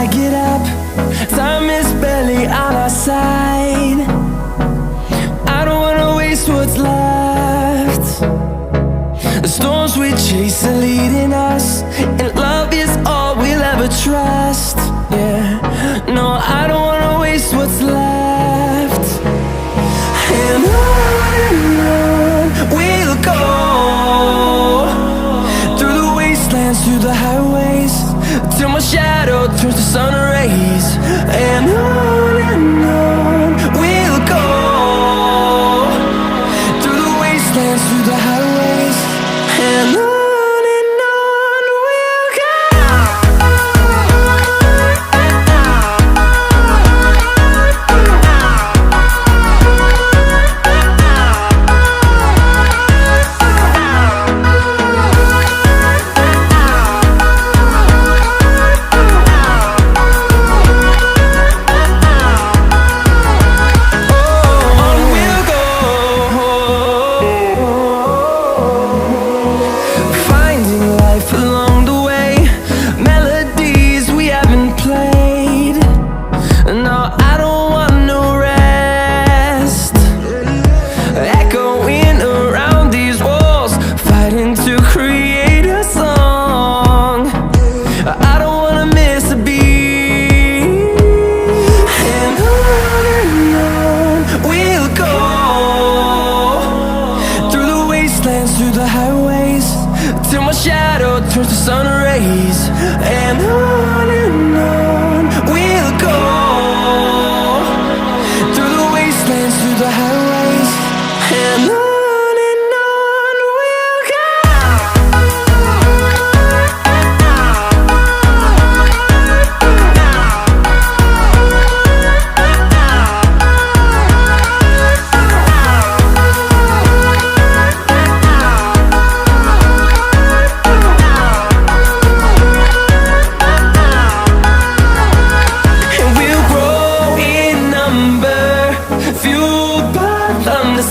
I get up. Time is barely on our side. I don't wanna waste what's left. The storms we chase are leading us, and love is all we'll ever trust. Yeah, no, I don't wanna waste what's left. And on we'll go, through the wastelands, through the highways, till my shadow turns to sun rays. And on we'll go, through the wastelands, through the highways, and on we'll go. Through the highways, till my shadow turns to sun rays. And on we'll go, through the wastelands, through the highways, and on we'll go.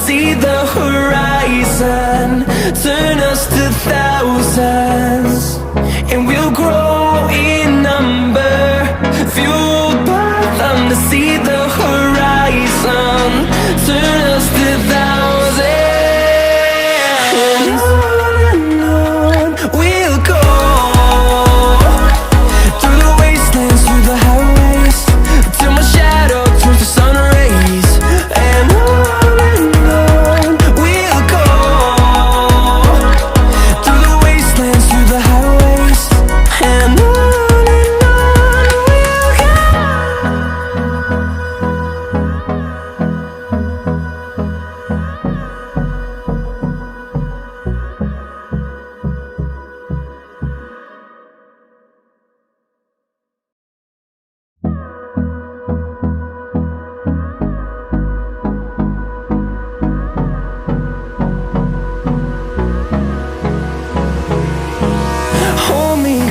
See the horizon turn us to thousands, and we'll grow in number, fueled by them. To see the horizon turn us to thousands, and on we'll go, through the wastelands, through the highways, till my shadow turns to sun rays. And on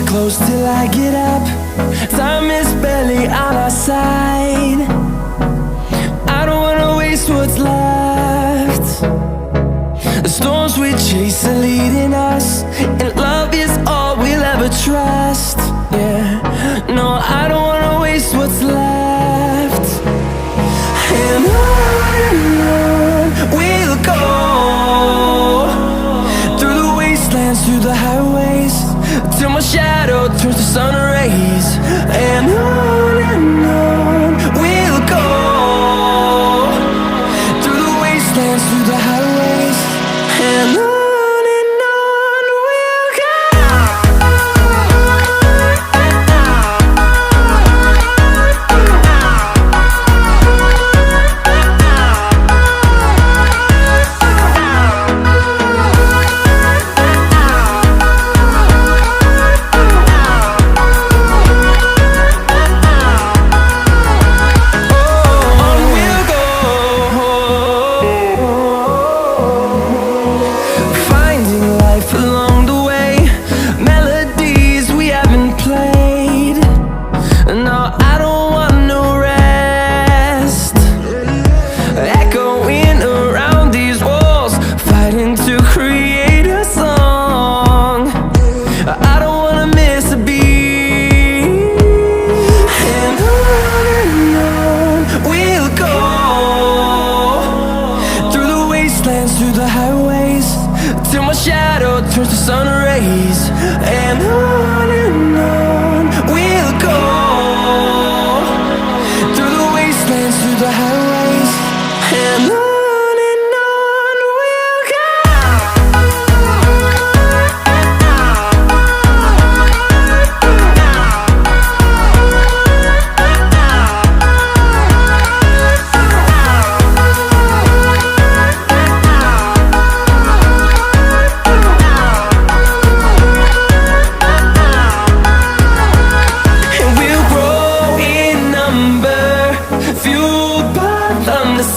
close till I get up. Time is barely on our side. I don't wanna waste what's left. The storms we chase are leading us, and love is all we'll ever trust. Yeah, no, I don't wanna waste what's left. And on we'll go, through the wastelands, through the highways, till my shadow turns to sun rays. And on we'll go, through the wastelands, through the highways, and on we'll go. turns to sun rays, and on we'll go, through the wastelands, through the highways, and on we'll go.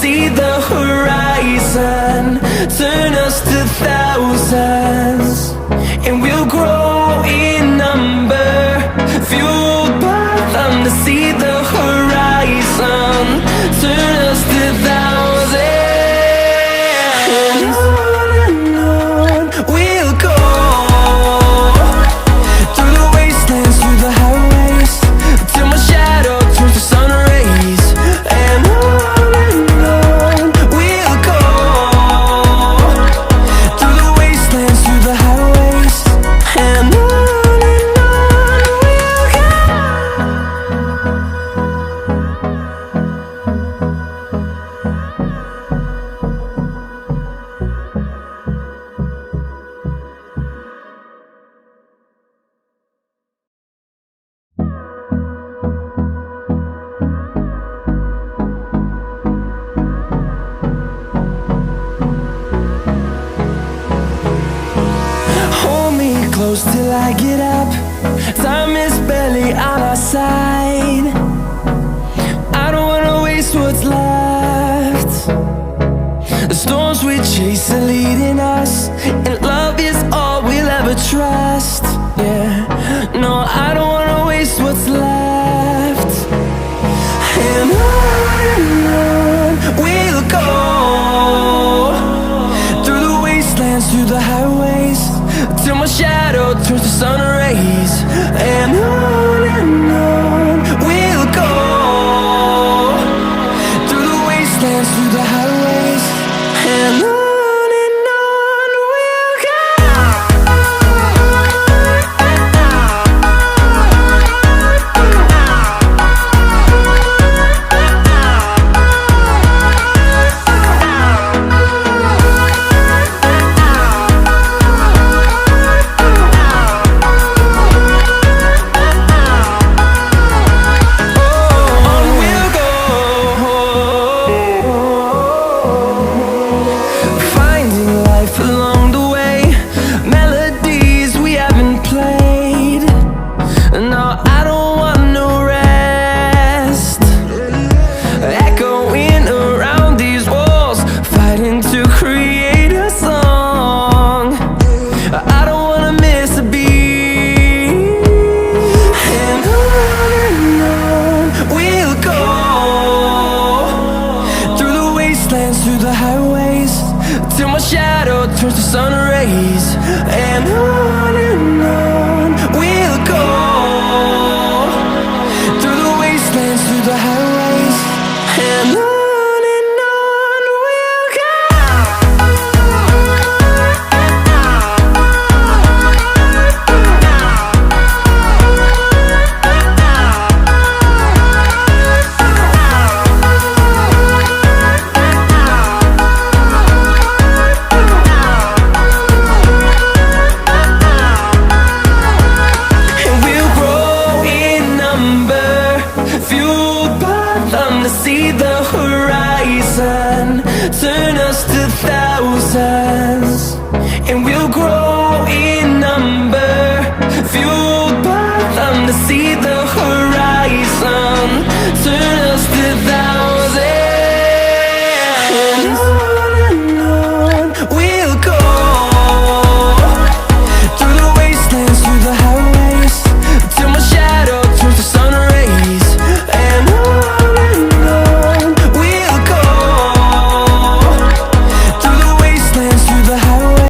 See the horizon turn us to thousands, and we'll grow in number, fueled by them. To see the horizon turn us to thousands, and on we'll go, through the wastelands, through the highways, till my shadow turns to sun rays, and close till I get up. Time is barely on our side. I don't wanna waste what's left. The storms we chase are leading us, and love is all we'll ever trust. Yeah, no, I don't wanna waste what's left. And on we'll go, through the wastelands, through the highways, till my shadow turns to sun rays, and on we'll go, through the wastelands, through the highways, and on we'll go. Through the highways, till my shadow turns to sun rays, and on